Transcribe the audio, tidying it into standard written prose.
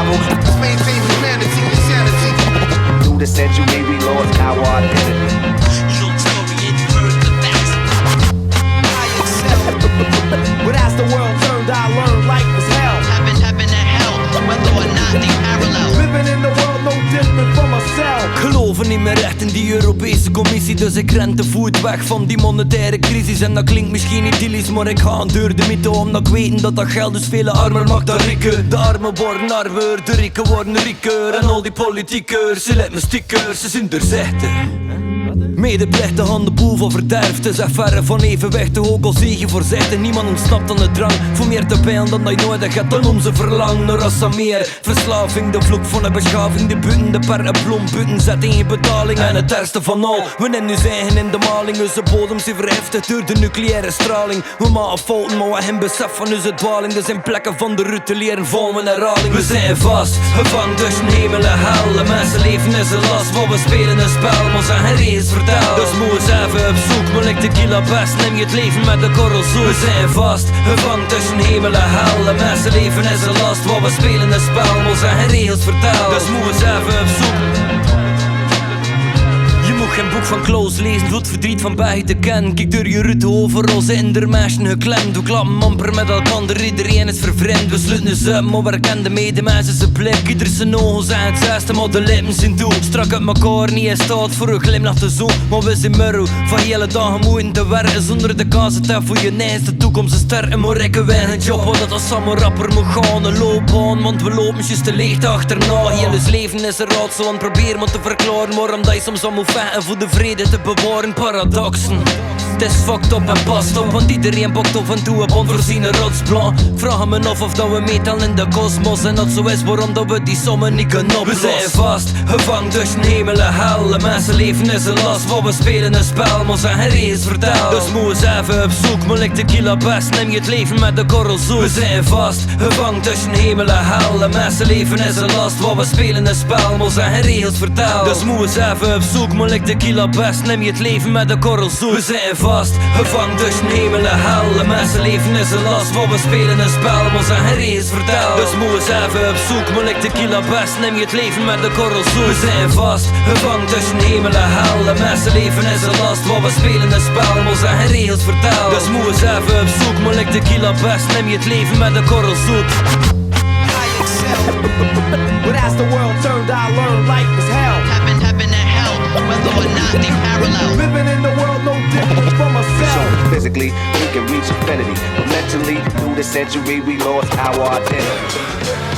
survival. Let's maintain humanity and sanity. Through the century we lost our identity. Long story and you heard the facts. I excel. But as the world turned, I learned life was hell. Heaven and hell, whether or not they parallel. Living in the world no different from a cell. Geloven niet meer echt in die Europese commissie, dus ik ren te voet weg van die monetaire crisis. En dat klinkt misschien idyllisch, maar ik ga door de mythe, omdat ik weet dat geld dus vele armer maakt dan rikken. De armen worden armer, de rikken worden rieker. En al die politiekers, ze lijkt me stickers, ze zijn er zetten. Medeplichtig aan de boel van verderf. Het is echt verre van evenwichtig, ook al zie je voorzichtig. Niemand ontsnapt aan de drang voor meer te pijlen dan dat je nodig hebt. Dan om ze verlang naar rassa meer. Verslaving, de vloek van de beschaving. De butten, de per en plomp, butten zet in je betaling. En het ergste van al, we nemen nu eigen in de maling. Onze bodem zijn verheftigd door de nucleaire straling. We maken fouten, maar we hebben besef van onze dwaling. Er zijn plekken van de route leren vol met herhaling. We zijn vast, gevangen tussen hemel en hel. De mensenleven is een last, wat we spelen een spel. Maar zijn geen race vertellen. Dus moet eens even op zoek, maar like tequila best. Neem je het leven met de korrel zoet. We zijn vast, gevangen tussen hemel en hel. De mensenleven is een last, wat we spelen een spel. Maar zijn geen regels vertellen. Dus moet eens even op zoek. Je moet geen boek van Klaus lezen, doet verdriet van buiten ken. Kijk door je route overal zijn er meisjes geklemd. We klappen amper met elkaar, iedereen is vervreemd. We sluiten eens up, maar we herkennen de medemensen zijn blik. Ieder zijn ogen zijn het zesde, maar de lippen zijn doel. Strak uit elkaar, niet in staat voor een glimlach te zoen. Maar we zijn murrow, van hele dagen moeten te werken. Zonder de kans het voor je nijste toekomst te sterren. Maar ik heb een job, wat dat als samen-rapper moet gaan. Een loopbaan, want we lopen juist te leeg achterna. Heel ons leven is een raadsel, want probeer maar te verklaren. Waarom dat je soms al moet vechten voor de vrede te bewaren, paradoxen. Het is fucked up en past op, want iedereen bokt af en toe op onvoorziene rotsplan. Vraag me af of dat we meetellen in de kosmos. En dat zo is waarom dat we die sommen niet kunnen oplossen. We zijn vast, gevangen tussen hemel en hel. De mensenleven is een last, wat we spelen een spel. Maar zijn geen regels vertellen. Dus moet eens even op zoek, maar like tequila best. Neem je het leven met de korrel zoet. We zijn vast, gevangen tussen hemel en hel. De mensenleven is een last, wat we spelen een spel. Maar zijn geen regels vertellen. Dus moet eens even op zoek, maar like tequila best. Neem je het leven met de korrel zoet. We zijn vast, gevangen tussen hemel en hel. De mensenleven is een last, wat we spelen een spel. Maar zijn geen regels vertellen. Dus moet eens even op zoek, maar like tequila best. Neem je het leven met de korrel zoet. We zijn vast, gevangen tussen hemel en hel. De mensenleven is een last, wat we spelen een spel. Maar zijn geen regels vertellen. Dus moet eens even op zoek, maar like tequila best. Neem je het leven met de korrel zoet. I excel. But as the world turned, I learned life was hell. Heaven and hell, whether or not they parallel. Living in the world no different from a So cell. physically we can reach infinity, but mentally through the century we lost our identity.